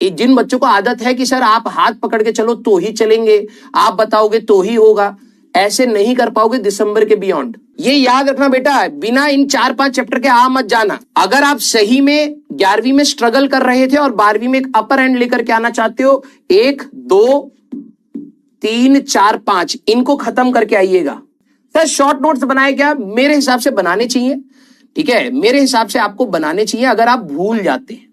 जिन बच्चों को आदत है कि सर आप हाथ पकड़ के चलो तो ही चलेंगे, आप बताओगे तो ही होगा, ऐसे नहीं कर पाओगे दिसंबर के बियॉन्ड। ये याद रखना बेटा, बिना इन 4-5 चैप्टर के आ मत जाना। अगर आप सही में 11वीं में स्ट्रगल कर रहे थे और 12वीं में एक अपर एंड लेकर के आना चाहते हो, 1 2 3 4 5 इनको खत्म करके आइएगा। सर शॉर्ट नोट्स बनाए क्या? मेरे हिसाब से बनाने चाहिए, ठीक है, मेरे हिसाब से आपको बनाने चाहिए। अगर आप भूल जाते हैं,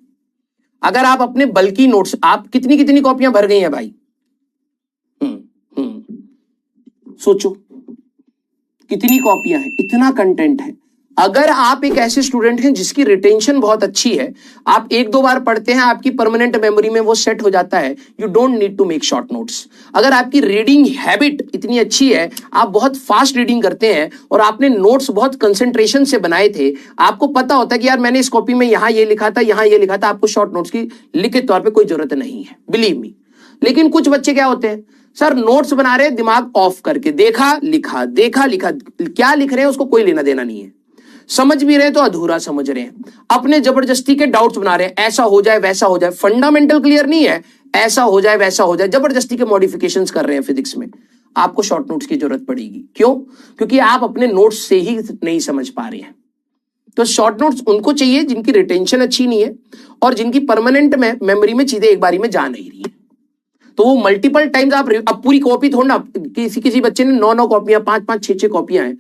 अगर आप अपने बल्कि नोट्स, आप कितनी कितनी कॉपियां भर गई हैं भाई? सोचो कितनी कॉपियां हैं, इतना कंटेंट है। अगर आप एक ऐसे स्टूडेंट हैं जिसकी रिटेंशन बहुत अच्छी है, आप 1-2 बार पढ़ते हैं, आपकी परमानेंट मेमोरी में वो सेट हो जाता है, you don't need to make short notes. अगर आपकी रीडिंग हैबिट इतनी अच्छी है, आप बहुत फास्ट रीडिंग करते हैं और आपने नोट्स बहुत कंसंट्रेशन से बनाए थे, आपको पता होता है कि यार मैंने इस कॉपी में यहां ये लिखा था, यहां ये लिखा था, आपको शॉर्ट नोट्स की लिखित तौर पर कोई जरूरत नहीं है, बिलीव मी। लेकिन कुछ बच्चे क्या होते हैं, सर नोट्स बना रहे, दिमाग ऑफ करके देखा लिखा, देखा लिखा, क्या लिख रहे हैं उसको कोई लेना देना नहीं है, समझ भी रहे तो अधूरा समझ रहे हैं, अपने जबरदस्ती के डाउट्स बना रहे हैं, ऐसा हो जाए वैसा हो जाए, फंडामेंटल क्लियर नहीं है, ऐसा हो जाए वैसा हो जाए, जबरदस्ती के मॉडिफिकेशंस कर रहे हैं फिजिक्स में। आपको शॉर्ट नोट्स की जरूरत पड़ेगी। क्यों? क्योंकि आप अपने नोट्स से ही नहीं समझ पा रहे हैं। तो शॉर्ट नोट्स उनको चाहिए जिनकी रिटेंशन अच्छी नहीं है और जिनकी परमानेंट मेमोरी में चीजें एक बारी में जा नहीं रही है। तो वो मल्टीपल टाइम्स आप, अब पूरी कॉपी थोड़ा ना, किसी बच्चे ने 9-9 कॉपियां, 5-5 6-6 कॉपियां हैं,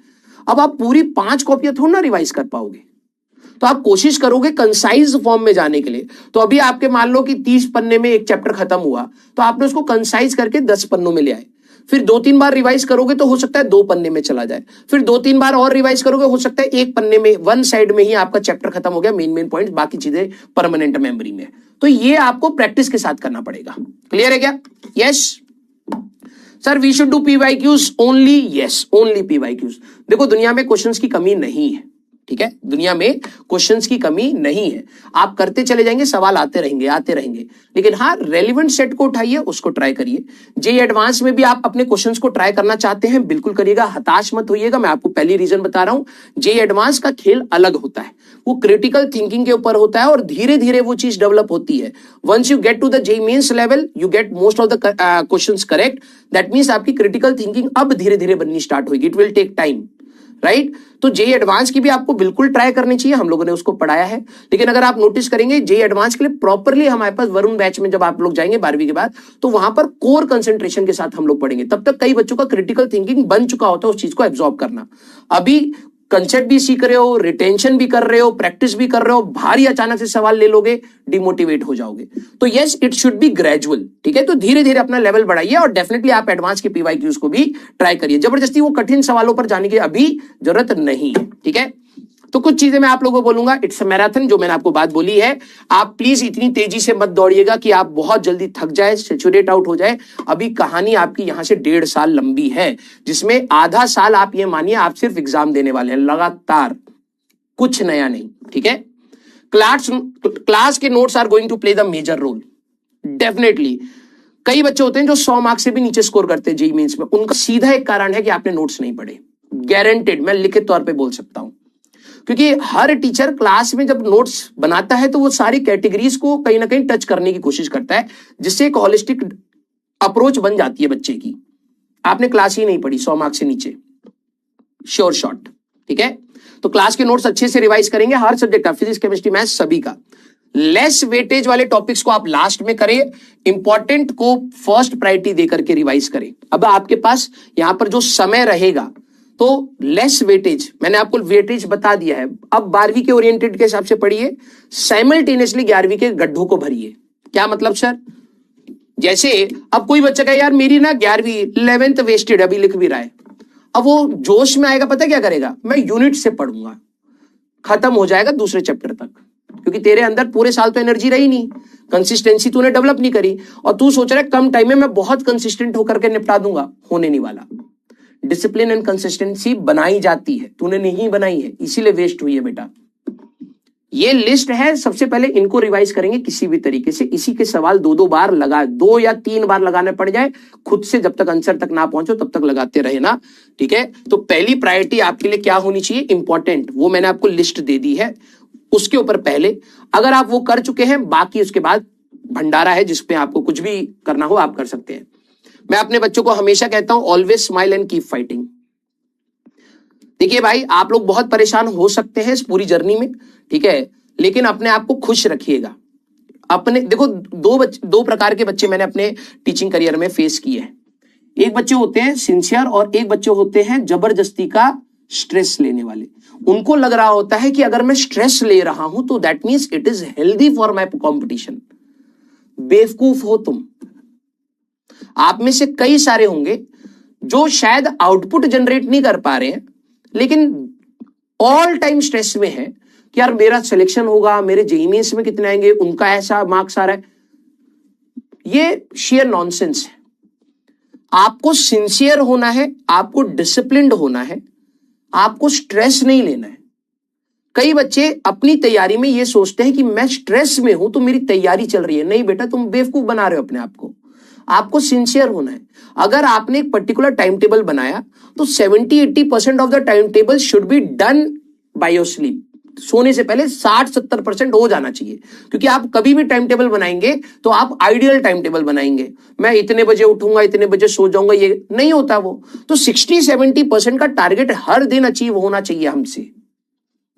अब आप पूरी 5 कॉपियां थोड़ा ना रिवाइज कर पाओगे। तो आप कोशिश करोगे कंसाइज फॉर्म में जाने के लिए। तो अभी आपके मान लो कि 30 पन्ने में एक चैप्टर खत्म हुआ, तो आपने उसको कंसाइज करके 10 पन्नों में ले आए। फिर 2-3 बार रिवाइज करोगे तो हो सकता है 2 पन्ने में चला जाए, फिर 2-3 बार और रिवाइज करोगे, हो सकता है 1 पन्ने में, 1 साइड में ही आपका चैप्टर खत्म हो गया, मेन पॉइंट, बाकी चीजें परमानेंट मेमोरी में। तो ये आपको प्रैक्टिस के साथ करना पड़ेगा। क्लियर है क्या? Yes sir, we should do PYQs only. Yes, only PYQs। देखो दुनिया में क्वेश्चंस की कमी नहीं है, ठीक है, दुनिया में क्वेश्चंस की कमी नहीं है। आप करते चले जाएंगे, सवाल आते रहेंगे, लेकिन हाँ रेलिवेंट सेट को उठाइए, उसको ट्राई करिए। जेईई एडवांस में भी आप अपने क्वेश्चंस को ट्राई करना चाहते हैं, बिल्कुल करिएगा, हताश मत होइएगा। मैं आपको पहली रीजन बता रहा हूं, जेईई एडवांस का खेल अलग होता है, वो क्रिटिकल थिंकिंग के ऊपर होता है और धीरे धीरे वो चीज डेवलप होती है। Once you get to the JEE mains level, you get most of the questions correct, that means आपकी क्रिटिकल थिंकिंग अब धीरे धीरे बननी स्टार्ट होगी। It will take time, right? तो जेईई एडवांस की भी आपको बिल्कुल ट्राई करनी चाहिए, हम लोगों ने उसको पढ़ाया है। लेकिन अगर आप नोटिस करेंगे जेईई एडवांस के लिए प्रॉपरली हमारे पास वरुण बैच में जब आप लोग जाएंगे 12वीं के बाद, तो वहां पर कोर कंसंट्रेशन के साथ हम लोग पढ़ेंगे। तब तक कई बच्चों का क्रिटिकल थिंकिंग बन चुका होता है उस चीज को एब्जॉर्ब करना। अभी कंसेप्ट भी सीख रहे हो, रिटेंशन भी कर रहे हो, प्रैक्टिस भी कर रहे हो, भारी अचानक से सवाल ले लोगे, डिमोटिवेट हो जाओगे। तो yes, it should be gradual, ठीक है? तो धीरे धीरे अपना लेवल बढ़ाइए और डेफिनेटली आप एडवांस के PYQs को भी ट्राई करिए। जबरदस्ती वो कठिन सवालों पर जाने की अभी जरूरत नहीं है, ठीक है? तो कुछ चीजें मैं आप लोगों को बोलूंगा, इट्स अ मैराथन, जो मैंने आपको बात बोली है। आप प्लीज इतनी तेजी से मत दौड़िएगा कि आप बहुत जल्दी थक जाए, सैचुरेट आउट हो जाए। अभी कहानी आपकी यहां से 1.5 साल लंबी है, जिसमें आधा साल आप ये मानिए आप सिर्फ एग्जाम देने वाले हैं लगातार, कुछ नया नहीं, ठीक है? क्लास के notes are going to play the major role definitely. कई बच्चे होते हैं जो 100 मार्क्स से भी नीचे स्कोर करते हैं जेईई मेंस में, उनका सीधा एक कारण है कि आपने नोट्स नहीं पढ़े। गारंटेड, मैं लिखित तौर पे बोल सकता हूं, क्योंकि हर टीचर क्लास में जब नोट्स बनाता है तो वो सारी कैटेगरीज को कहीं ना कहीं टच करने की कोशिश करता है, जिससे एक होलिस्टिक अप्रोच बन जाती है बच्चे की। आपने क्लास ही नहीं पढ़ी 100 मार्क्स से नीचे, श्योर शॉट, ठीक है? तो क्लास के नोट्स अच्छे से रिवाइज करेंगे, हर सब्जेक्ट का, फिजिक्स केमिस्ट्री मैथ्स सभी का। लेस वेटेज वाले टॉपिक्स को आप लास्ट में करें, इंपॉर्टेंट को फर्स्ट प्रायोरिटी देकर के रिवाइज करें। अब आपके पास यहां पर जो समय रहेगा तो लेस वेटेज, मैंने आपको वेटेज बता दिया है। अब 12वीं के ओरिएंटेड के हिसाब से पढ़िए, साइमल्टेनियसली 11वीं के गड्ढों को भरिए। क्या मतलब सर? जैसे अब कोई बच्चा कहे यार मेरी ना 11वीं 11th वेस्टेड, अभी लिख भी रहा है, अब वो जोश में आएगा, पता क्या करेगा, मैं यूनिट से पढ़ूंगा, खत्म हो जाएगा दूसरे चैप्टर तक, क्योंकि तेरे अंदर पूरे साल तो एनर्जी रही नहीं, कंसिस्टेंसी तूने डेवलप नहीं करी, और तू सोच रहा है कम टाइम में मैं बहुत कंसिस्टेंट होकर के निपटा दूंगा। होने नहीं वाला। डिसिप्लिन एंड कंसिस्टेंसी बनाई जाती है, तूने नहीं बनाई है, इसीलिए वेस्ट हुई है बेटा। ये लिस्ट है, सबसे पहले इनको रिवाइज करेंगे किसी भी तरीके से। इसी के सवाल 2-2 बार लगा, 2 या 3 बार लगाने पड़ जाए, खुद से जब तक आंसर तक ना पहुंचो तब तक लगाते रहे ना, ठीक है? तो पहली प्रायोरिटी आपके लिए क्या होनी चाहिए? इंपॉर्टेंट, वो मैंने आपको लिस्ट दे दी है, उसके ऊपर पहले अगर आप वो कर चुके हैं, बाकी उसके बाद भंडारा है जिसपे आपको कुछ भी करना हो आप कर सकते हैं। मैं अपने बच्चों को हमेशा कहता हूं always smile and keep fighting. देखिए भाई, आप लोग बहुत परेशान हो सकते हैं इस पूरी जर्नी में, ठीक है, लेकिन अपने आप को खुश रखिएगा। अपने देखो, दो प्रकार के बच्चे मैंने अपने टीचिंग करियर में फेस किए हैं। एक बच्चे होते हैं सिंसियर और एक बच्चे होते हैं जबरदस्ती का स्ट्रेस लेने वाले। उनको लग रहा होता है कि अगर मैं स्ट्रेस ले रहा हूं तो that means it is healthy for my competition. बेवकूफ हो तुम। आप में से कई सारे होंगे जो शायद आउटपुट जनरेट नहीं कर पा रहे हैं, लेकिन ऑल टाइम स्ट्रेस में है कि यार मेरा सिलेक्शन होगा, मेरे जेईई मेंस में कितने आएंगे, उनका ऐसा मार्क्स आ रहा है। ये शेयर नॉनसेंस है। आपको सिंसियर होना है, आपको डिसिप्लिन्ड होना है, आपको स्ट्रेस नहीं लेना है। कई बच्चे अपनी तैयारी में ये सोचते हैं कि मैं स्ट्रेस में हूं तो मेरी तैयारी चल रही है। नहीं बेटा, तुम बेवकूफ बना रहे हो अपने आप को। आपको सिंसियर होना है। अगर आपने एक पर्टिकुलर टाइम टेबल बनाया तो 70-80% of the time table should be done by your sleep. सोने से पहले 60-70% हो जाना चाहिए, क्योंकि आप कभी भी टाइम टेबल बनाएंगे तो आप आइडियल टाइम टेबल बनाएंगे। मैं इतने बजे उठूंगा, इतने बजे सो जाऊंगा, ये नहीं होता वो। तो 60-70% का टारगेट हर दिन अचीव होना चाहिए हमसे।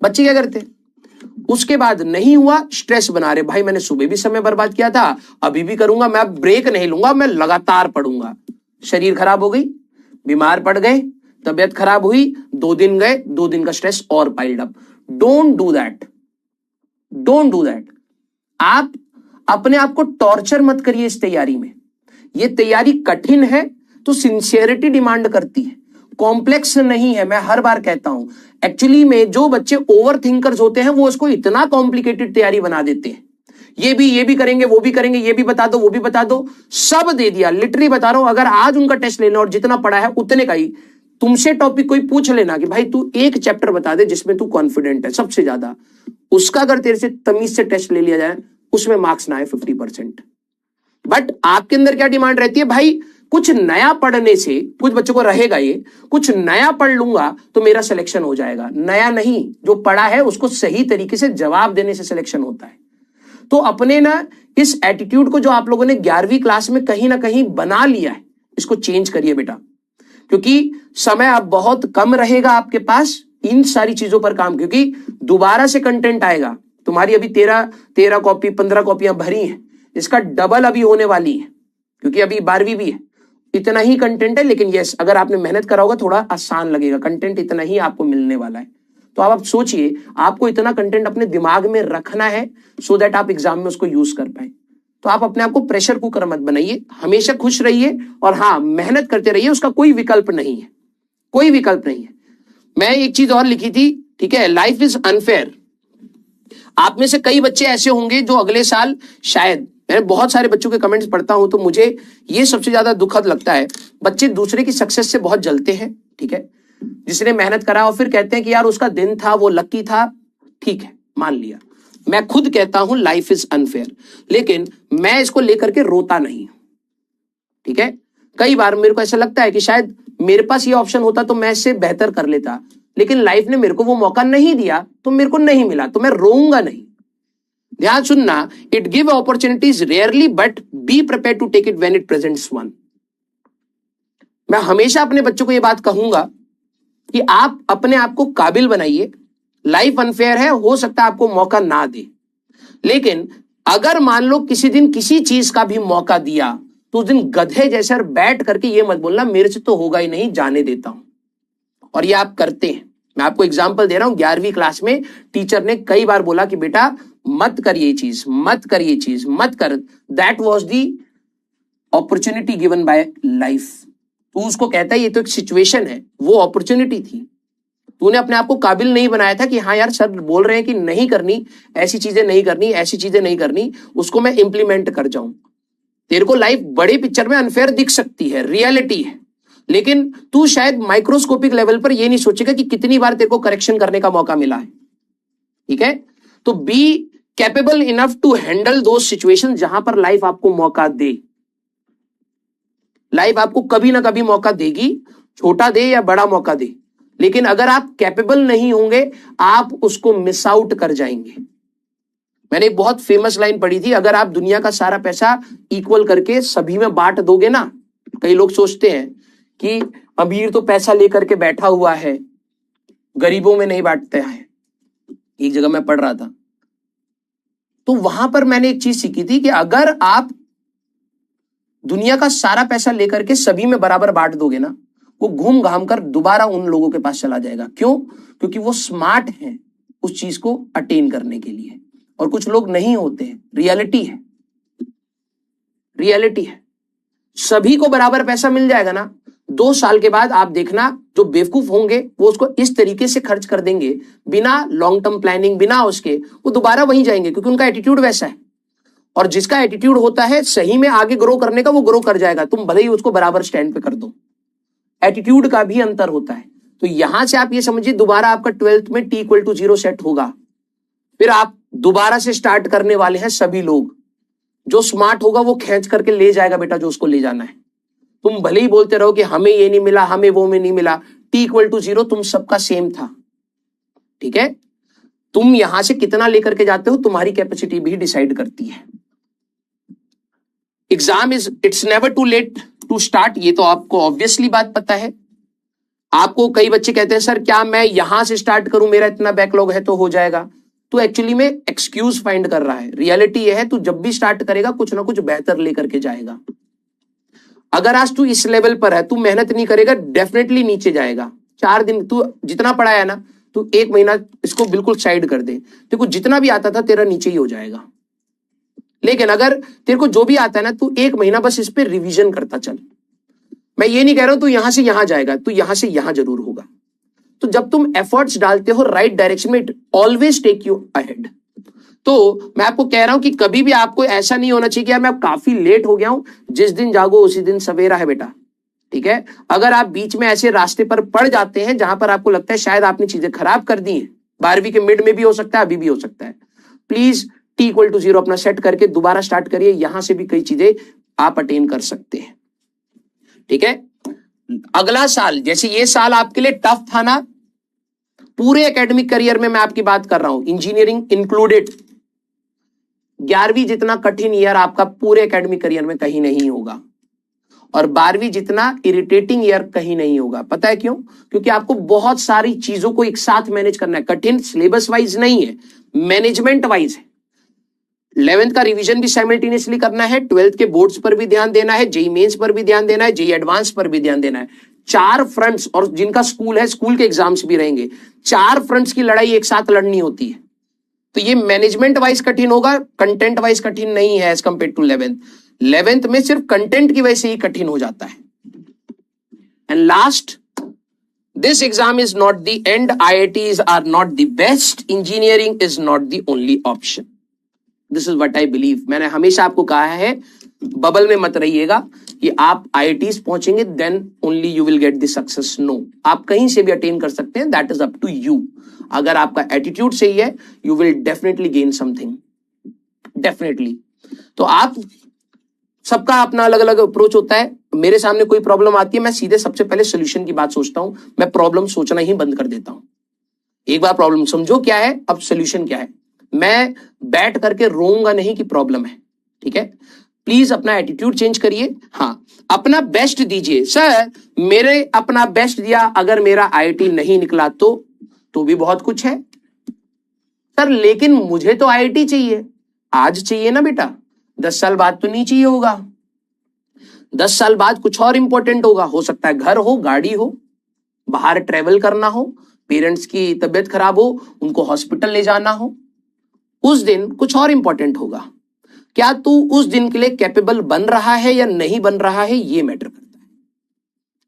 बच्चे क्या करते हैं, उसके बाद नहीं हुआ, स्ट्रेस बना रहे, भाई मैंने सुबह भी समय बर्बाद किया था, अभी भी करूंगा, मैं ब्रेक नहीं लूंगा, मैं लगातार पढ़ूंगा। शरीर खराब हो गई, बीमार पड़ गए, तबियत खराब हुई, 2 दिन गए, 2 दिन का स्ट्रेस और piled up. Don't do that, don't do that. आप अपने आप को टॉर्चर मत करिए इस तैयारी में। ये तैयारी कठिन है तो सिंसियरिटी डिमांड करती है, कॉम्प्लेक्स नहीं है। मैं हर बार कहता हूं, एक्चुअली में जो बच्चे ओवर थिंकर्स होते हैं वो उसको इतना कॉम्प्लिकेटेड तैयारी बना देते हैं। ये भी करेंगे, वो भी करेंगे, ये भी बता दो, वो भी बता दो, सब दे दिया। लिटरली बता रहा हूं, अगर आज उनका टेस्ट लेना और जितना पढ़ा है उतने का ही तुमसे टॉपिक कोई पूछ लेना कि भाई तू एक चैप्टर बता दे जिसमें तू कॉन्फिडेंट है सबसे ज्यादा, उसका अगर तेरे से तमीज से टेस्ट ले लिया जाए, उसमें मार्क्स ना आए 50%। बट आपके अंदर क्या डिमांड रहती है, भाई कुछ नया पढ़ने से, कुछ बच्चों को रहेगा ये, कुछ नया पढ़ लूंगा तो मेरा सिलेक्शन हो जाएगा। नया नहीं, जो पढ़ा है उसको सही तरीके से जवाब देने से सिलेक्शन होता है। तो अपने ना इस एटीट्यूड को जो आप लोगों ने 11वीं क्लास में कहीं ना कहीं बना लिया है, इसको चेंज करिए बेटा, क्योंकि समय अब बहुत कम रहेगा आपके पास इन सारी चीजों पर काम, क्योंकि दोबारा से कंटेंट आएगा। तुम्हारी अभी 13 कॉपी 15 कॉपियां भरी हैं, इसका डबल अभी होने वाली है, क्योंकि अभी 12वीं भी है। इतना ही कंटेंट है, लेकिन यस, अगर आपने मेहनत करा होगा थोड़ा आसान लगेगा। कंटेंट इतना ही आपको मिलने वाला है। तो आप सोचिए, आपको इतना कंटेंट अपने दिमाग में रखना है सो दैट आप एग्जाम में उसको यूज कर पाए। तो आप अपने आप को प्रेशर कुकर मत बनाइए, हमेशा खुश रहिए और हाँ, मेहनत करते रहिए, उसका कोई विकल्प नहीं है, कोई विकल्प नहीं है। मैं एक चीज और लिखी थी, ठीक है, लाइफ इज अनफेयर। आप में से कई बच्चे ऐसे होंगे जो अगले साल शायद, मैं बहुत सारे बच्चों के कमेंट्स पढ़ता हूं तो मुझे ये सबसे ज्यादा दुखद लगता है, बच्चे दूसरे की सक्सेस से बहुत जलते हैं, ठीक है, जिसने मेहनत करा और फिर कहते हैं कि यार उसका दिन था, वो लकी था, ठीक है, मान लिया। मैं खुद कहता हूं लाइफ इज अनफेयर, लेकिन मैं इसको लेकर के रोता नहीं हूं, ठीक है। कई बार मेरे को ऐसा लगता है कि शायद मेरे पास ये ऑप्शन होता तो मैं इससे बेहतर कर लेता, लेकिन लाइफ ने मेरे को वो मौका नहीं दिया तो मेरे को नहीं मिला, तो मैं रोऊंगा नहीं। ध्यान सुनना, it give opportunities rarely but be prepare to take it when it presents one. मैं हमेशा अपने बच्चों को यह बात कहूंगा कि आप अपने आप को काबिल बनाइए। लाइफ अनफेयर है, हो सकता है आपको मौका ना दे, लेकिन अगर मान लो किसी दिन किसी चीज का भी मौका दिया तो उस दिन गधे जैसे बैठ करके ये मत बोलना मेरे से तो होगा ही नहीं, जाने देता हूं। और ये आप करते हैं। मैं आपको एग्जांपल दे रहा हूं, 11वीं क्लास में टीचर ने कई बार बोला कि बेटा मत कर ये चीज, मत कर ये चीज, मत कर। That was the opportunity given by life. तू उसको कहता है ये तो एक सिचुएशन है, वो अपॉर्चुनिटी थी। तूने अपने आप को काबिल नहीं बनाया था कि हाँ यार सर बोल रहे हैं कि नहीं करनी, ऐसी चीजें नहीं करनी, ऐसी चीजें नहीं करनी, उसको मैं इंप्लीमेंट कर जाऊं। तेरे को लाइफ बड़े पिक्चर में अनफेयर दिख सकती है, रियलिटी है, लेकिन तू शायद माइक्रोस्कोपिक लेवल पर ये नहीं सोचेगा कि कितनी बार तेरे को करेक्शन करने का मौका मिला है, ठीक है। तो be capable enough to handle those situation जहां पर लाइफ आपको मौका दे। लाइफ आपको कभी ना कभी मौका देगी, छोटा दे या बड़ा मौका दे, लेकिन अगर आप कैपेबल नहीं होंगे आप उसको मिस आउट कर जाएंगे। मैंने एक बहुत फेमस लाइन पढ़ी थी, अगर आप दुनिया का सारा पैसा इक्वल करके सभी में बांट दोगे ना, कई लोग सोचते हैं कि अमीर तो पैसा लेकर के बैठा हुआ है, गरीबों में नहीं बांटते हैं। एक जगह मैं पढ़ रहा था, तो वहां पर मैंने एक चीज सीखी थी कि अगर आप दुनिया का सारा पैसा लेकर के सभी में बराबर बांट दोगे ना, वो घूम घाम कर दोबारा उन लोगों के पास चला जाएगा। क्यों? क्योंकि वो स्मार्ट हैं उस चीज को अटेन करने के लिए, और कुछ लोग नहीं होते हैं। रियलिटी है, रियलिटी है। सभी को बराबर पैसा मिल जाएगा ना, 2 साल के बाद आप देखना जो बेवकूफ होंगे वो उसको इस तरीके से खर्च कर देंगे बिना लॉन्ग टर्म प्लानिंग, बिना उसके, वो दोबारा वहीं जाएंगे, क्योंकि उनका एटीट्यूड वैसा है। और जिसका एटीट्यूड होता है सही में आगे ग्रो करने का, वो ग्रो कर जाएगा, तुम भले ही उसको बराबर स्टैंड पे कर दो। एटीट्यूड का भी अंतर होता है। तो यहां से आप ये समझिए, दोबारा आपका 12th में T=0 सेट होगा, फिर आप दोबारा से स्टार्ट करने वाले हैं। सभी लोग, जो स्मार्ट होगा वो खींच करके ले जाएगा बेटा जो उसको ले जाना है। तुम भले ही बोलते रहो कि हमें ये नहीं मिला, हमें वो में नहीं मिला, T=0 तुम सबका सेम था। ठीक है, तुम यहां से कितना लेकर के जाते हो तुम्हारी कैपेसिटी भी डिसाइड करती है। Exam it's never too late to start, ये तो आपको ऑब्वियसली बात पता है। आपको कई बच्चे कहते हैं सर क्या मैं यहां से स्टार्ट करूं, मेरा इतना बैकलॉग है तो हो जाएगा। तो एक्चुअली में एक्सक्यूज फाइंड कर रहा है। रियलिटी यह है, तू जब भी स्टार्ट करेगा कुछ ना कुछ बेहतर लेकर के जाएगा। अगर आज तू इस लेवल पर है, तू मेहनत नहीं करेगा, डेफिनेटली नीचे जाएगा। 4 दिन तू जितना पढ़ाया ना, तू 1 महीना इसको बिल्कुल साइड कर दे, देखो जितना भी आता था तेरा नीचे ही हो जाएगा। लेकिन अगर तेरे को जो भी आता है ना, तू 1 महीना बस इस पे रिवीजन करता चल। मैं ये नहीं कह रहा हूं तू यहां से यहां जाएगा, तू यहां से यहां जरूर होगा। तो जब तुम एफर्ट्स डालते हो राइट डायरेक्शन में, it always take you ahead. तो मैं आपको कह रहा हूं कि कभी भी आपको ऐसा नहीं होना चाहिए कि यार मैं काफी लेट हो गया हूं, जिस दिन जागो उसी दिन सवेरा है बेटा। ठीक है, अगर आप बीच में ऐसे रास्ते पर पड़ जाते हैं जहां पर आपको लगता है शायद आपने चीजें खराब कर दी हैं, 12वीं के मिड में भी हो सकता है, अभी भी हो सकता है, प्लीज T=0 अपना सेट करके दोबारा स्टार्ट करिए। यहां से भी कई चीजें आप अटेन कर सकते हैं। ठीक है, अगला साल, जैसे ये साल आपके लिए टफ था ना, पूरे एकेडमिक करियर में मैं आपकी बात कर रहा हूं, इंजीनियरिंग इंक्लूडेड, 11वीं जितना कठिन ईयर आपका पूरे एकेडमिक करियर में कहीं नहीं होगा, और 12वीं जितना इरिटेटिंग ईयर कहीं नहीं होगा। पता है क्यों? क्योंकि आपको बहुत सारी चीजों को एक साथ मैनेज करना है। कठिन सिलेबस वाइज नहीं है, मैनेजमेंट वाइज है। 11th का रिवीजन भी साइमल्टेनियसली करना है, 12th के बोर्ड्स पर भी ध्यान देना है, जेई मेंस पर भी ध्यान देना है, जेई एडवांस पर भी ध्यान देना है। 4 फ्रंट्स, और जिनका स्कूल है स्कूल के एग्जाम्स भी रहेंगे, 4 फ्रंट्स की लड़ाई एक साथ लड़नी होती है। तो ये मैनेजमेंट वाइज कठिन होगा, कंटेंट वाइज कठिन नहीं है एज कंपेयर टू 11th में सिर्फ कंटेंट की वजह से ही कठिन हो जाता है। And last, this exam is not the end, IITs are not the best, engineering is not the only option. This is what I believe. मैंने हमेशा आपको कहा है बबल में मत रहिएगा कि आप IITs पहुंचेंगे then only you will get the success. No, आप कहीं से भी अटेन कर सकते हैं, that is up to you. अगर आपका एटीट्यूड सही है, you will definitely gain something, definitely. तो आप सबका अपना अलग अलग अप्रोच होता है। मेरे सामने कोई प्रॉब्लम आती है, मैं सीधे सबसे पहले सोल्यूशन की बात सोचता हूं, मैं प्रॉब्लम सोचना ही बंद कर देता हूं। एक बार प्रॉब्लम समझो क्या है, अब सोल्यूशन क्या है। मैं बैठ करके रोऊंगा नहीं कि प्रॉब्लम है। ठीक है, प्लीज अपना एटीट्यूड चेंज करिए। हाँ, अपना बेस्ट दीजिए। सर मेरे अपना बेस्ट दिया, अगर मेरा IIT नहीं निकला तो भी बहुत कुछ है सर, लेकिन मुझे तो IIT चाहिए, आज चाहिए ना बेटा, 10 साल बाद तो नहीं चाहिए होगा। 10 साल बाद कुछ और इंपॉर्टेंट होगा, हो सकता है घर हो, गाड़ी हो, बाहर ट्रेवल करना हो, पेरेंट्स की तबीयत खराब हो, उनको हॉस्पिटल ले जाना हो, उस दिन कुछ और इंपॉर्टेंट होगा। क्या तू उस दिन के लिए कैपेबल बन रहा है या नहीं बन रहा है, ये मैटर करता है।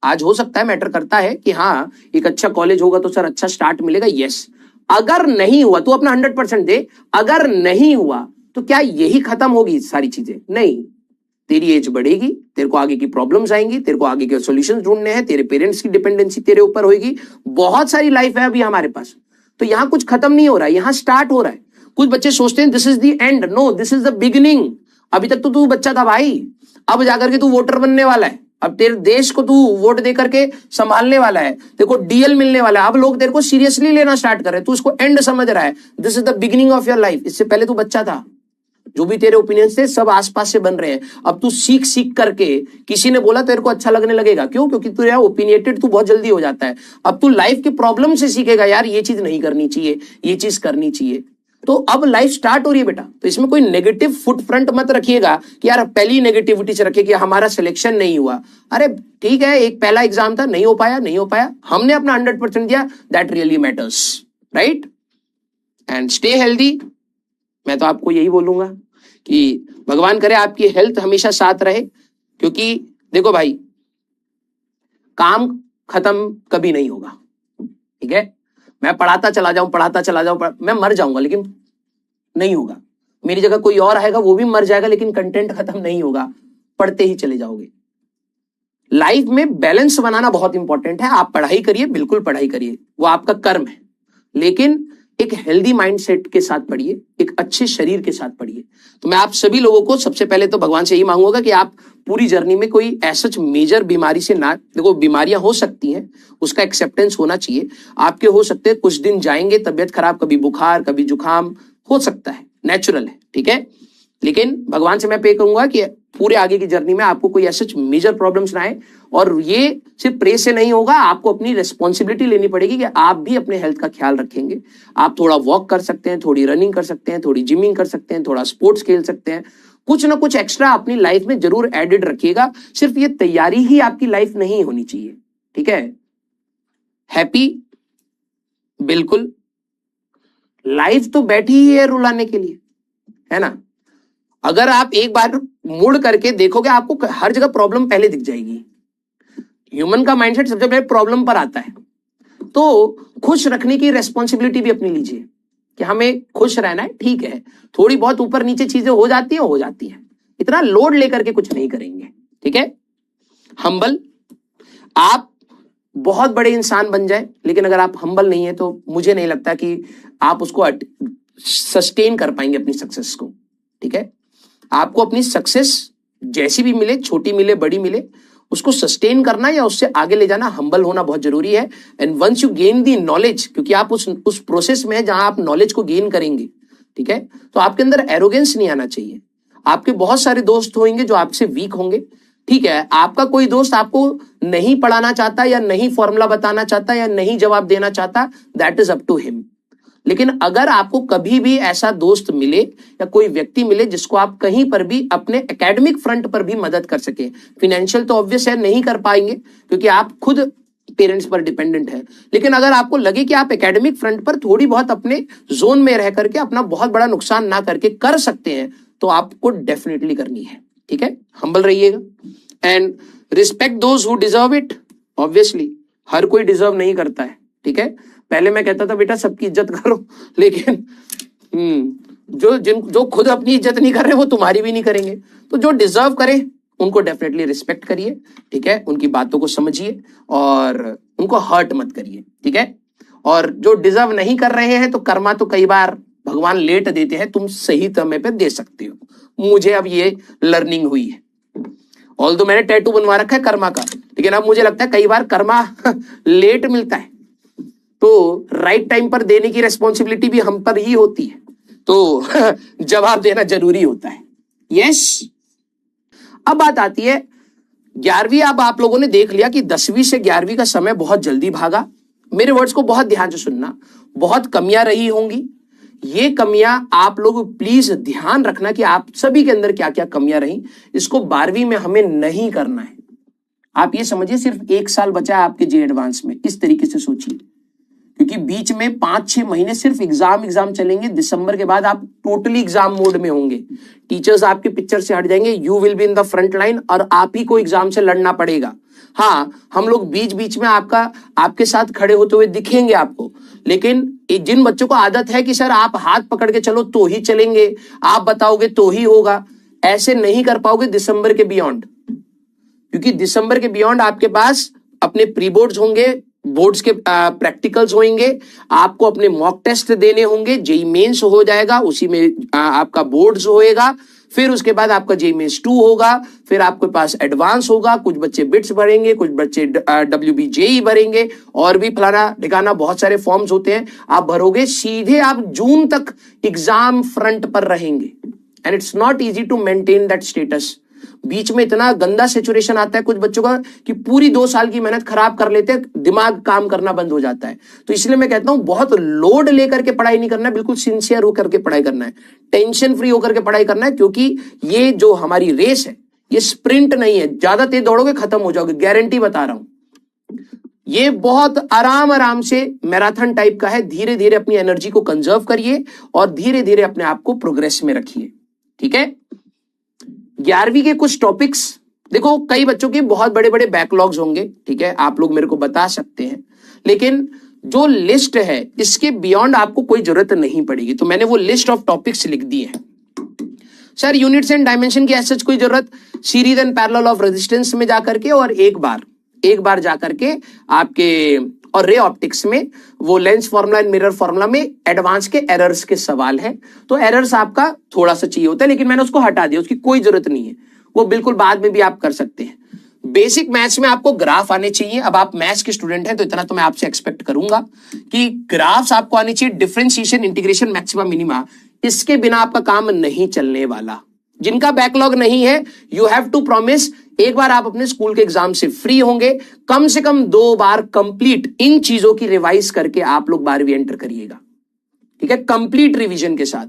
आज हो सकता है मैटर करता है कि हाँ एक अच्छा कॉलेज होगा तो सर अच्छा स्टार्ट मिलेगा, यस। अगर नहीं हुआ तो अपना 100% दे, अगर नहीं हुआ तो क्या यही खत्म होगी सारी चीजें? नहीं, तेरी एज बढ़ेगी, तेरे को आगे की प्रॉब्लम्स आएंगी, तेरे को आगे के सॉल्यूशंस ढूंढने हैं, तेरे पेरेंट्स की डिपेंडेंसी तेरे ऊपर होगी, बहुत सारी लाइफ है अभी हमारे पास। तो यहां कुछ खत्म नहीं हो रहा है, यहां स्टार्ट हो रहा है। कुछ बच्चे सोचते हैं this is the end, no this is the beginning. अभी तक तो तू बच्चा था भाई, अब जाकर के तू वोटर बनने वाला है। अब तेरे देश को तू वोट दे करके संभालने वाला है, तेरे को डीएल मिलने वाला है, अब लोग तेरे को सीरियसली लेना स्टार्ट कर रहे हैं, तू इसको एंड समझ रहा है, this is the beginning of your life. इससे पहले तू बच्चा था, जो भी तेरे ओपिनियंस थे सब आसपास से बन रहे हैं, अब तू सीख सीख करके, किसी ने बोला तेरे को अच्छा लगने लगेगा, क्यों? क्योंकि तू यार ओपिनियटेड तू बहुत जल्दी हो जाता है। अब तू लाइफ की प्रॉब्लम से सीखेगा, यार ये चीज नहीं करनी चाहिए, ये चीज करनी चाहिए। तो अब लाइफ स्टार्ट हो रही है बेटा, तो इसमें कोई नेगेटिव फुटप्रिंट मत रखिएगा कि यार पहली नेगेटिविटी से रखिए कि हमारा सिलेक्शन नहीं हुआ। अरे ठीक है, एक पहला एग्जाम था, नहीं हो पाया, हमने अपना 100% दिया, that really matters, right? And stay healthy. मैं तो आपको यही बोलूंगा कि भगवान करे आपकी हेल्थ हमेशा साथ रहे, क्योंकि देखो भाई, काम खत्म कभी नहीं होगा, ठीक है? मैं पढ़ाता चला जाऊं, मैं मर जाऊंगा लेकिन नहीं होगा। मेरी जगह कोई और आएगा, वो भी मर जाएगा, लेकिन कंटेंट खत्म नहीं होगा, पढ़ते ही चले जाओगे। लाइफ में बैलेंस बनाना बहुत इंपॉर्टेंट है। आप पढ़ाई करिए, बिल्कुल पढ़ाई करिए, वो आपका कर्म है, लेकिन एक हेल्दी माइंडसेट के साथ पढ़िए, एक अच्छे शरीर के साथ पढ़िए। तो मैं आप सभी लोगों को सबसे पहले तो भगवान से यही मांगूंगा कि आप पूरी जर्नी में कोई ऐसा मेजर बीमारी से ना, देखो बीमारियां हो सकती हैं, उसका एक्सेप्टेंस होना चाहिए। आपके हो सकते हैं कुछ दिन जाएंगे, तबियत खराब, कभी बुखार, कभी जुकाम हो सकता है, नेचुरल है, ठीक है? लेकिन भगवान से मैं पे करूंगा कि पूरे आगे की जर्नी में आपको कोई ऐसे मेजर प्रॉब्लम्स ना आए। और ये सिर्फ प्रे से नहीं होगा, आपको अपनी रिस्पॉन्सिबिलिटी लेनी पड़ेगी कि आप भी अपने हेल्थ का ख्याल रखेंगे। आप थोड़ा वॉक कर सकते हैं, थोड़ी रनिंग कर सकते हैं, थोड़ी जिमिंग कर सकते हैं, थोड़ा स्पोर्ट्स खेल सकते हैं, कुछ ना कुछ एक्स्ट्रा अपनी लाइफ में जरूर एडेड रखिएगा। सिर्फ ये तैयारी ही आपकी लाइफ नहीं होनी चाहिए, ठीक है? हैप्पी, बिल्कुल, लाइफ तो बैठी ही है रुलाने के लिए, है ना? अगर आप एक बार मुड़ करके देखोगे, आपको हर जगह प्रॉब्लम पहले दिख जाएगी। ह्यूमन का माइंडसेट सबसे पहले प्रॉब्लम पर आता है। तो खुश रखने की रेस्पॉन्सिबिलिटी भी अपनी लीजिए कि हमें खुश रहना है, ठीक है? थोड़ी बहुत ऊपर नीचे चीजें हो जाती हैं, इतना लोड लेकर के कुछ नहीं करेंगे, ठीक है? हम्बल, आप बहुत बड़े इंसान बन जाए, लेकिन अगर आप हम्बल नहीं है तो मुझे नहीं लगता कि आप उसको सस्टेन कर पाएंगे अपनी सक्सेस को, ठीक है? आपको अपनी सक्सेस जैसी भी मिले, छोटी मिले, बड़ी मिले, उसको सस्टेन करना या उससे आगे ले जाना, हम्बल होना बहुत जरूरी है। And once you gain the knowledge, क्योंकि आप उस प्रोसेस में है जहां आप नॉलेज को गेन करेंगे, ठीक है? तो आपके अंदर एरोगेंस नहीं आना चाहिए। आपके बहुत सारे दोस्त होंगे जो आपसे वीक होंगे, ठीक है? आपका कोई दोस्त आपको नहीं पढ़ाना चाहता, या नहीं फॉर्मूला बताना चाहता, या नहीं जवाब देना चाहता, that is up to him. लेकिन अगर आपको कभी भी ऐसा दोस्त मिले या कोई व्यक्ति मिले जिसको आप कहीं पर भी अपने एकेडमिक फ्रंट पर भी मदद कर सके, फिनेंशियल तो ऑब्वियस है नहीं कर पाएंगे क्योंकि आप खुद पेरेंट्स पर डिपेंडेंट है, लेकिन अगर आपको लगे कि आप एकेडमिक फ्रंट पर थोड़ी बहुत अपने जोन में रह करके अपना बहुत बड़ा नुकसान ना करके कर सकते हैं, तो आपको डेफिनेटली करनी है, ठीक है? हम्बल रहिएगा and respect those who deserve it. Obviously हर कोई डिजर्व नहीं करता है, ठीक है? पहले मैं कहता था बेटा सबकी इज्जत करो, लेकिन जो खुद अपनी इज्जत नहीं कर रहे वो तुम्हारी भी नहीं करेंगे। तो जो डिजर्व करे उनको डेफिनेटली रिस्पेक्ट करिए, ठीक है? उनकी बातों को समझिए और उनको हर्ट मत करिए, ठीक है? और जो डिजर्व नहीं कर रहे हैं तो कर्मा तो कई बार भगवान लेट देते हैं, तुम सही समय पे दे सकते हो। मुझे अब ये लर्निंग हुई है, ऑल्दो मैंने टैटू बनवा रखा है कर्मा का, लेकिन अब मुझे लगता है कई बार कर्मा लेट मिलता है, तो राइट टाइम पर देने की रेस्पॉन्सिबिलिटी भी हम पर ही होती है, तो जवाब देना जरूरी होता है। यस, अब बात आती है 11वीं। अब आप लोगों ने देख लिया कि 10वीं से 11वीं का समय बहुत जल्दी भागा। मेरे वर्ड्स को बहुत ध्यान से सुनना, बहुत कमियां रही होंगी। ये कमियां आप लोग प्लीज ध्यान रखना कि आप सभी के अंदर क्या क्या कमियां रही, इसको 12वीं में हमें नहीं करना है। आप ये समझिए सिर्फ 1 साल बचा है आपके जे एडवांस में, इस तरीके से सोचिए, क्योंकि बीच में 5-6 महीने सिर्फ एग्जाम चलेंगे। दिसंबर के बाद आप टोटली एग्जाम मोड में होंगे, टीचर्स आपके पिक्चर से हट जाएंगे, you will be in the front line और आप ही को एग्जाम से लड़ना पड़ेगा। हाँ, हम लोग बीच बीच में आपके साथ खड़े होते हुए दिखेंगे आपको, लेकिन जिन बच्चों को आदत है कि सर आप हाथ पकड़ के चलो तो ही चलेंगे, आप बताओगे तो ही होगा, ऐसे नहीं कर पाओगे दिसंबर के बियॉन्ड, क्योंकि दिसंबर के बियॉन्ड आपके पास अपने प्री बोर्ड्स होंगे, बोर्ड्स के प्रैक्टिकल्स होंगे, आपको अपने मॉक टेस्ट देने होंगे, जेई मेंस हो जाएगा, उसी में आपका बोर्ड्स होएगा। फिर उसके बाद आपका जेईएमएस 2 होगा, फिर आपके पास एडवांस होगा, कुछ बच्चे बिट्स भरेंगे, कुछ बच्चे WBJE भरेंगे, और भी फलाना ठिकाना बहुत सारे फॉर्म्स होते हैं, आप भरोगे, सीधे आप जून तक एग्जाम फ्रंट पर रहेंगे। And it's not easy to maintain that status. बीच में इतना गंदा सिचुएशन आता है कुछ बच्चों का कि पूरी 2 साल की मेहनत खराब कर लेते हैं, दिमाग काम करना बंद हो जाता है। तो इसलिए मैं कहता हूं बहुत लोड लेकर के पढ़ाई नहीं करना है, बिल्कुल सिंसियर होकर के पढ़ाई करना है, टेंशन फ्री होकर के पढ़ाई करना है, क्योंकि ये जो हमारी रेस है ये स्प्रिंट नहीं है, ज्यादा तेज दौड़ोगे खत्म हो जाओगे, गारंटी बता रहा हूं। ये बहुत आराम से मैराथन टाइप का है, धीरे धीरे अपनी एनर्जी को कंजर्व करिए और धीरे धीरे अपने आप को प्रोग्रेस में रखिए। ठीक है, 11वीं के कुछ टॉपिक्स देखो, कई बच्चों के बहुत बड़े बड़े बैकलॉग्स होंगे, ठीक है, आप लोग मेरे को बता सकते हैं, लेकिन जो लिस्ट है इसके बियॉन्ड आपको कोई जरूरत नहीं पड़ेगी। तो मैंने वो लिस्ट ऑफ टॉपिक्स लिख दी है। सर यूनिट्स एंड डायमेंशन की ऐसा कोई जरूरत, series and parallel of resistance में जाकर के, और एक बार जाकर के आपके और रे ऑप्टिक्स में वो lens formula and mirror formula में एडवांस के एरर्स के सवाल है। तो एरर्स आपका थोड़ा सा चाहिए होता है, लेकिन मैंने उसको हटा दिया, उसकी कोई जरूरत नहीं है, वो बिल्कुल बाद में भी आप कर सकते हैं। बेसिक मैथ्स में आपको ग्राफ आने चाहिए। अब आप मैथ्स के स्टूडेंट हैं तो इतना तो मैं आपसे एक्सपेक्ट करूंगा कि ग्राफ्स आपको आने चाहिए, डिफरेंशिएशन, इंटीग्रेशन, मैक्सिमा, मिनिमा, इसके बिना आपका काम नहीं चलने वाला। जिनका बैकलॉग नहीं है, यू हैव टू प्रॉमिस, एक बार आप अपने स्कूल के एग्जाम से फ्री होंगे, कम से कम 2 बार कंप्लीट इन चीजों की रिवाइज करके आप लोग 12वीं एंटर करिएगा। ठीक है, कंप्लीट रिवीजन के साथ,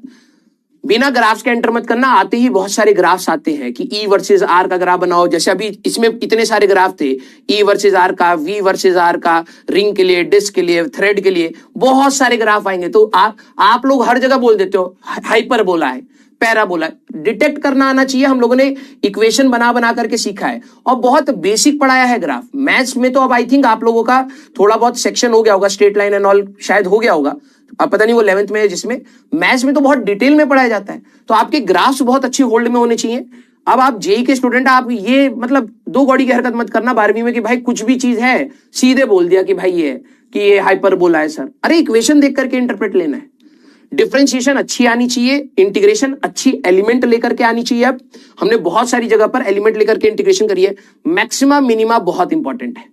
बिना ग्राफ्स के एंटर मत करना। आते ही बहुत सारे ग्राफ्स आते हैं कि E वर्सेस R का ग्राफ बनाओ, जैसे अभी इसमें इतने सारे ग्राफ थे, E वर्सेस R का, V वर्सेस R का, रिंग के लिए, डिस्क के लिए, थ्रेड के लिए, बहुत सारे ग्राफ आएंगे। तो आप लोग हर जगह बोल देते हो हाइपरबोला है, पैराबोला, डिटेक्ट करना आना चाहिए। हम लोगों ने इक्वेशन बना करके सीखा है और बहुत बेसिक पढ़ाया है ग्राफ। मैथ्स में तो अब आई थिंक आप लोगों का थोड़ा बहुत सेक्शन हो गया होगा, स्ट्रेट लाइन एंड ऑल शायद हो गया होगा, अब पता नहीं वो 11th में है, जिसमें मैथ्स में तो बहुत डिटेल में पढ़ाया जाता है। तो आपके ग्राफ्स बहुत अच्छी होल्ड में होने चाहिए। अब आप जेई के स्टूडेंट, आप ये मतलब 2 गौड़ी की हरकत मत करना 12वीं में कि भाई कुछ भी चीज है सीधे बोल दिया कि भाई ये कि ये हाइपरबोला है सर। अरे इक्वेशन देख करके इंटरप्रेट लेना है, डिफरेंशिएशन अच्छी आनी चाहिए, इंटीग्रेशन अच्छी एलिमेंट लेकर के आनी चाहिए। अब हमने बहुत सारी जगह पर एलिमेंट लेकर के इंटीग्रेशन करी है। मैक्सिमा मिनिमा बहुत इंपॉर्टेंट है।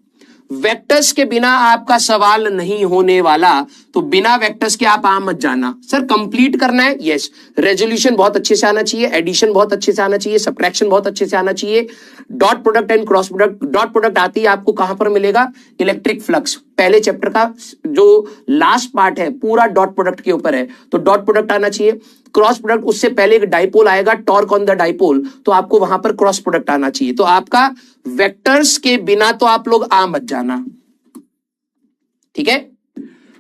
वेक्टर्स के बिना आपका सवाल नहीं होने वाला, तो बिना वेक्टर्स के आप आ मत जाना। सर कंप्लीट करना है, यस, रेजोल्यूशन बहुत अच्छे से आना चाहिए, एडिशन बहुत अच्छे से आना चाहिए, सब्ट्रैक्शन बहुत अच्छे से आना चाहिए, dot product and cross product. Dot product आती है आपको कहां पर मिलेगा, इलेक्ट्रिक फ्लक्स। पहले चैप्टर का जो लास्ट पार्ट है पूरा डॉट प्रोडक्ट के ऊपर है, तो डॉट प्रोडक्ट आना चाहिए। क्रॉस प्रोडक्ट, उससे पहले एक डाइपोल आएगा, टॉर्क ऑन द डाइपोल, तो आपको वहां पर क्रॉस प्रोडक्ट आना चाहिए। तो आपका वेक्टर्स के बिना तो आप लोग आ मत जाना। ठीक है,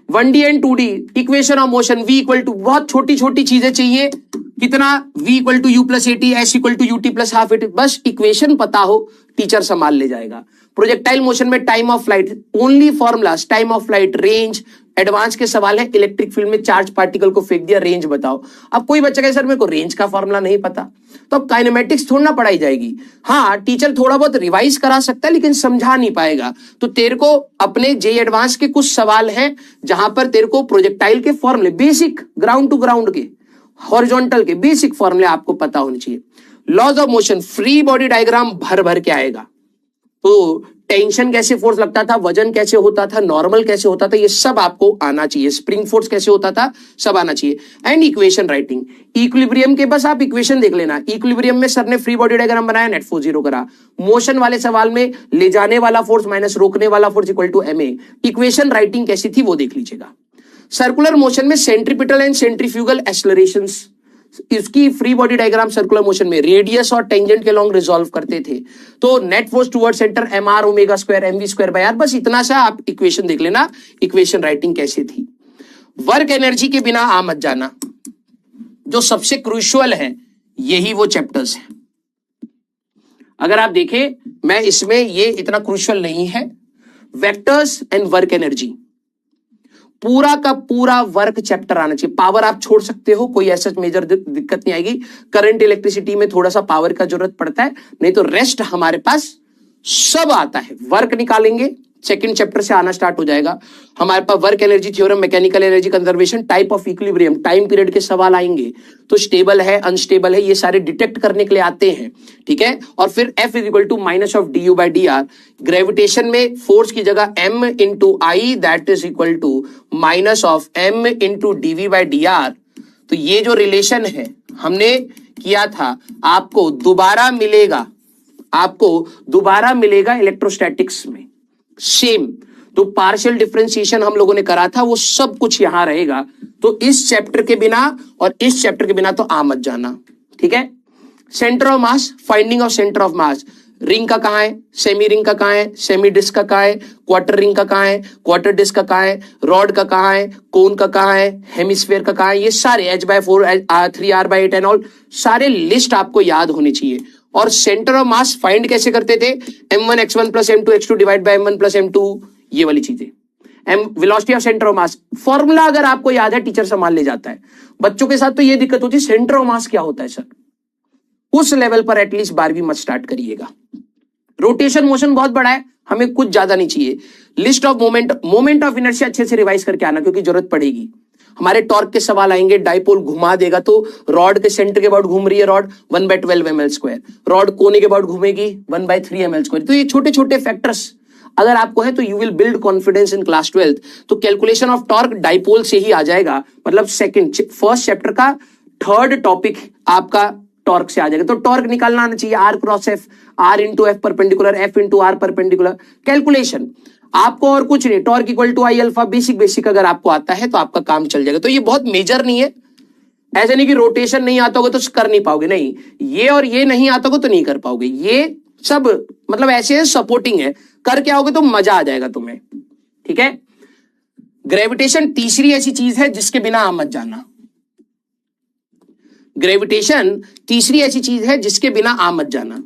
1D and 2D equation of motion, V equal to, बहुत छोटी छोटी चीजें चाहिए। कितना, V equal to U plus AT, S equal to UT plus half AT, बस इक्वेशन पता हो, टीचर संभाल ले जाएगा। प्रोजेक्टाइल मोशन में time of flight, only formulas, time of flight, range, advance के सवाल है। इलेक्ट्रिक फील्ड में चार्ज पार्टिकल को फेंक दिया, रेंज बताओ। अब कोई बच्चा कहे सर मेरे को रेंज का फॉर्मूला नहीं पता, तो अब काइनेमेटिक्स थोड़ा ना पढ़ाई जाएगी। हाँ, टीचर थोड़ा बहुत रिवाइज करा सकता है लेकिन समझा नहीं पाएगा। तो तेरे को अपने जेईई एडवांस के कुछ सवाल हैं जहां पर तेरे को प्रोजेक्टाइल के फॉर्मूले, बेसिक ग्राउंड टू ग्राउंड के, हॉरिजॉन्टल के बेसिक फॉर्मूले आपको पता होने चाहिए। Laws of motion, free body diagram भर भर के आएगा। तो टेंशन कैसे फोर्स लगता था, वजन कैसे होता था, नॉर्मल कैसे होता था, ये सब आपको आना चाहिए। स्प्रिंग फोर्स कैसे होता था, सब आना चाहिए। एंड इक्वेशन राइटिंग, इक्विलिब्रियम के बस आप इक्वेशन देख लेना। इक्विलिब्रियम में सर ने फ्री बॉडी डायग्राम बनाया, नेट फोर्स 0 करा। मोशन वाले सवाल में ले जाने वाला फोर्स माइनस रोकने वाला force equal to ma। Equation writing कैसी थी वो देख लीजिएगा। सर्कुलर मोशन में सेंट्रीपिटल एंड सेंट्रीफ्यूगल एक्सेलरेशंस, इसकी free body diagram circular motion में रेडियस और टेंजेंट के लॉन्ग रिजॉल्व करते थे। तो net force toward center mr omega square mv square by r, बस इतना सा आप इक्वेशन देख लेना। इक्वेशन राइटिंग कैसे थी। वर्क एनर्जी के बिना आ मत जाना, जो सबसे क्रूशियल है यही वो चैप्टर्स हैं। अगर आप देखें, मैं इसमें ये इतना क्रूशियल नहीं है। वेक्टर्स एंड वर्क एनर्जी, पूरा का पूरा वर्क चैप्टर आना चाहिए। पावर आप छोड़ सकते हो, कोई ऐसा मेजर दिक्कत नहीं आएगी। करंट इलेक्ट्रिसिटी में थोड़ा सा पावर का जरूरत पड़ता है, नहीं तो रेस्ट हमारे पास सब आता है। वर्क निकालेंगे, सेकंड चैप्टर से आना स्टार्ट हो जाएगा। हमारे पास work energy theorem, mechanical energy conservation, type of equilibrium, time period के सवाल आएंगे। तो स्टेबल है, अनस्टेबल है, ये सारे डिटेक्ट करने के लिए आते हैं, ठीक है। और फिर F is equal to minus of d u by d r. Gravitation में फोर्स की जगह M into I, that is equal to minus of M into d v by d r. तो ये जो रिलेशन है हमने किया था, आपको दोबारा मिलेगा इलेक्ट्रोस्टैटिक्स में सेम। तो पार्शियल डिफरेंशिएशन हम लोगों ने करा था, वो सब कुछ यहां रहेगा। तो इस चैप्टर के बिना और इस चैप्टर के बिना तो आ मत जाना, ठीक है। Centre of mass, finding of centre of mass. Ring का कहां है, सेमी रिंग का कहां है, सेमी डिस्क का कहां है, क्वार्टर रिंग का कहां है, क्वार्टर डिस्क का कहां है, रॉड का कहां है, कोन का कहां है, हेमिस्फेयर का कहां है, ये सारे H/4 3R/8 एंड ऑल सारे लिस्ट आपको याद होनी चाहिए। और सेंटर ऑफ मास फाइंड कैसे करते थे, m1 x1 plus m2 x2 divide by m1 plus m2, ये वाली चीजें। Velocity of centre of mass formula अगर आपको याद है, टीचर संभाल ले जाता है। बच्चों के साथ तो ये दिक्कत होती है, सेंटर ऑफ मास क्या होता है सर, उस लेवल पर एटलीस्ट 12वीं मत स्टार्ट करिएगा। रोटेशन मोशन बहुत बड़ा है, हमें कुछ ज्यादा नहीं चाहिए। List of moment of inertia अच्छे से रिवाइज करके आना, क्योंकि जरूरत पड़ेगी। हमारे टॉर्क के सवाल आएंगे, डाइपोल घुमा देगा तो रॉड के सेंटर के बाद घूम रही है रॉड 1/12 ml², रॉड कोने के बाद घूमेगी 1/3 ml²। तो ये छोटे छोटे फैक्टर्स अगर आपको है तो you will build confidence in class 12th। तो कैलकुलेशन ऑफ टॉर्क डाइपोल से ही आ जाएगा, मतलब फर्स्ट चैप्टर का थर्ड टॉपिक आपका टॉर्क से आ जाएगा। तो टॉर्क निकालना आना चाहिए, R cross F, R into F perpendicular, F into R perpendicular, calculation आपको और कुछ नहीं। Torque equal to I alpha, basic अगर आपको आता है तो आपका काम चल जाएगा। तो ये बहुत मेजर नहीं है, ऐसा नहीं कि रोटेशन नहीं आता होगा तो कर नहीं पाओगे, नहीं, ये और ये नहीं आता होगा तो नहीं कर पाओगे। ये सब मतलब ऐसे सपोर्टिंग है, करके आओगे तो मजा आ जाएगा तुम्हें, ठीक है। ग्रेविटेशन तीसरी ऐसी चीज है जिसके बिना आप मत जाना। ग्रेविटेशन तीसरी ऐसी चीज है जिसके बिना आप मत जाना।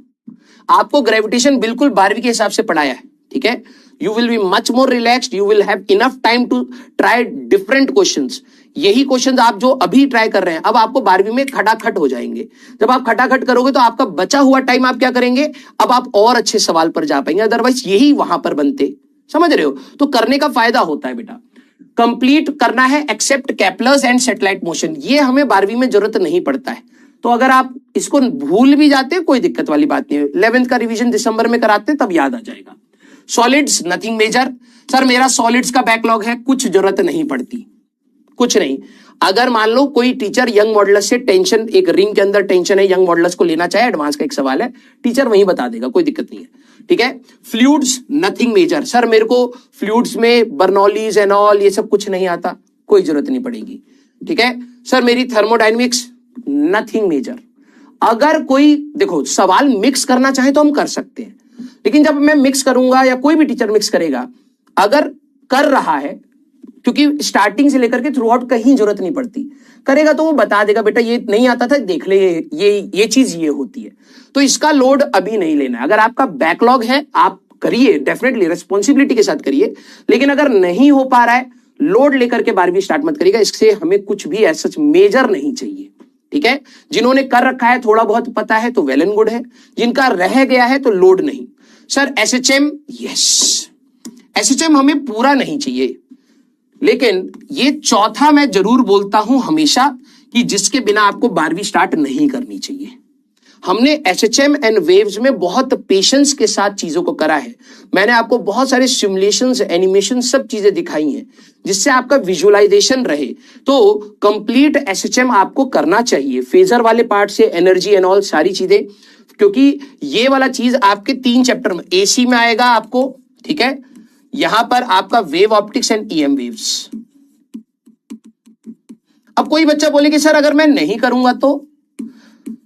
आपको ग्रेविटेशन बिल्कुल 12वीं के हिसाब से पढ़ाया है, ठीक है। You will be much more relaxed. You will have enough time to try different questions. यही क्वेश्चंस आप जो अभी ट्राई कर रहे हैं, अब आपको 12वीं में खटाखट हो जाएंगे। जब आप खटाखट करोगे तो आपका बचा हुआ टाइम आप क्या करेंगे, अब आप और अच्छे सवाल पर जा पाएंगे, अदरवाइज यही वहां पर बनते, समझ रहे हो। तो करने का फायदा होता है बेटा। कंप्लीट करना है except Kepler's and satellite motion, ये हमें 12वीं में जरूरत नहीं पड़ता है। तो अगर आप इसको भूल भी जाते हैं कोई दिक्कत वाली बात नहीं है, 11th का रिवीजन दिसंबर में कराते हैं तब याद आ जाएगा। Solids nothing major. सर मेरा सॉलिड्स का बैकलॉग है, कुछ जरूरत नहीं पड़ती, कुछ नहीं। अगर मान लो कोई टीचर यंग मॉडुलस से टेंशन, एक रिंग के अंदर टेंशन है, यंग मॉडुलस को लेना चाहे, एडवांस का एक सवाल है, टीचर वहीं बता देगा, कोई दिक्कत नहीं है, ठीक है। Fluids nothing major. सर मेरे को फ्लूइड्स में बर्नौलीज एंड ऑल ये सब कुछ नहीं आता, कोई जरूरत नहीं पड़ेगी, ठीक है। सर मेरी थर्मोडायनेमिक्स नथिंग मेजर। अगर कोई देखो सवाल मिक्स करना चाहे तो हम कर सकते हैं, लेकिन जब मैं मिक्स करूंगा या कोई भी टीचर मिक्स करेगा, अगर कर रहा है, क्योंकि स्टार्टिंग से लेकर के थ्रू आउट कहीं जरूरत नहीं पड़ती, करेगा तो वो बता देगा बेटा ये नहीं आता था, देख ले ये चीज ये होती है। तो इसका लोड अभी नहीं लेना है। अगर आपका बैकलॉग है आप करिए, डेफिनेटली रिस्पॉन्सिबिलिटी के साथ करिए, लेकिन अगर नहीं हो पा रहा है लोड लेकर के 12वीं स्टार्ट मत करिएगा। इससे हमें कुछ भी ऐसा मेजर नहीं चाहिए, ठीक है। जिन्होंने कर रखा है, थोड़ा बहुत पता है तो वेल एंड गुड है, जिनका रह गया है तो लोड नहीं। सर एसएचएम, यस एसएचएम हमें पूरा नहीं चाहिए, लेकिन ये चौथा मैं जरूर बोलता हूं हमेशा कि जिसके बिना आपको 12वीं स्टार्ट नहीं करनी चाहिए। हमने एसएचएम एंड वेव्स में बहुत पेशेंस के साथ चीजों को करा है। मैंने आपको बहुत सारे सिमुलेशंस, एनिमेशन, सब चीजें दिखाई हैं जिससे आपका विजुअलाइजेशन रहे। तो कंप्लीट एसएचएम आपको करना चाहिए, फेजर वाले पार्ट से एनर्जी एंड ऑल सारी चीजें, क्योंकि ये वाला चीज आपके 3 चैप्टर में एसी में आएगा आपको, ठीक है। यहां पर आपका wave optics and EM waves. अब कोई बच्चा बोले कि सर अगर मैं नहीं करूंगा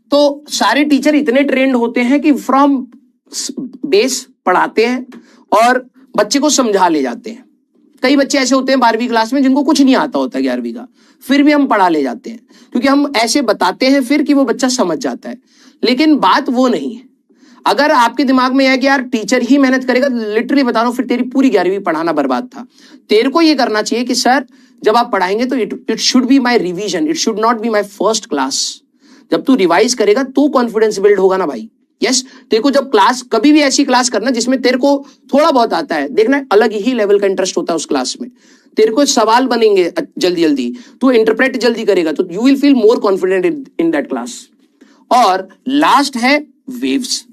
तो सारे टीचर इतने ट्रेंड होते हैं कि फ्रॉम बेस पढ़ाते हैं और बच्चे को समझा ले जाते हैं। कई बच्चे ऐसे होते हैं 12वीं क्लास में जिनको कुछ नहीं आता होता 11वीं का, फिर भी हम पढ़ा ले जाते हैं क्योंकि हम ऐसे बताते हैं फिर कि वो बच्चा समझ जाता है। लेकिन बात वो नहीं है। अगर आपके दिमाग में है कि यार टीचर ही मेहनत करेगा, लिटरली बता रहा हूं, फिर तेरी पूरी 11वीं पढ़ाना बर्बाद था। तेरे को ये करना चाहिए कि सर जब आप पढ़ाएंगे तो it should be my revision, it should not be my first class. जब तू रिवाइज करेगा तो कॉन्फिडेंस बिल्ड होगा ना भाई, यस तेरे को जब क्लास, कभी भी ऐसी क्लास करना जिसमें तेरे को थोड़ा बहुत आता है, देखना अलग ही लेवल का इंटरेस्ट होता है उस क्लास में। तेरे को सवाल बनेंगे जल्दी जल्दी, तो इंटरप्रेट जल्दी करेगा, तो you will feel more confident in that class. और लास्ट है वेव्स।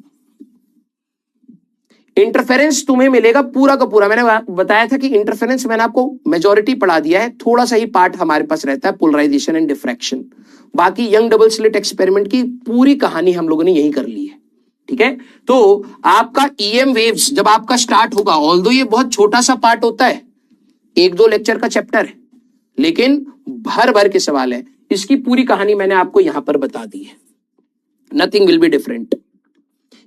इंटरफेरेंस तुम्हें मिलेगा पूरा का पूरा, मैंने बताया था कि इंटरफेरेंस मैंने आपको मेजॉरिटी पढ़ा दिया है, थोड़ा सा ही पार्ट हमारे पास रहता है पोलराइजेशन एंड डिफ्रैक्शन। बाकी यंग डबल स्लिट एक्सपेरिमेंट की पूरी कहानी हम लोगों ने यही कर ली है, ठीक है। तो आपका ईएम वेव्स जब आपका स्टार्ट होगा, ऑल्दो ये बहुत छोटा सा पार्ट होता है, 1-2 लेक्चर का चैप्टर है, लेकिन भर भर के सवाल है, इसकी पूरी कहानी मैंने आपको यहां पर बता दी है। Nothing will be different.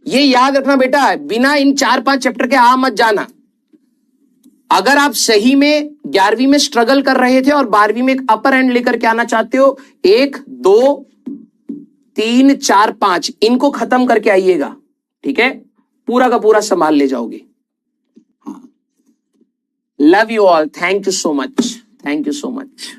ये याद रखना बेटा, बिना इन 4-5 चैप्टर के आ मत जाना। अगर आप सही में 11वीं में स्ट्रगल कर रहे थे और 12वीं में एक अपर एंड लेकर के आना चाहते हो, 1, 2, 3, 4, 5 इनको खत्म करके आइएगा, ठीक है, पूरा का पूरा संभाल ले जाओगे। Love you all, thank you so much, thank you so much.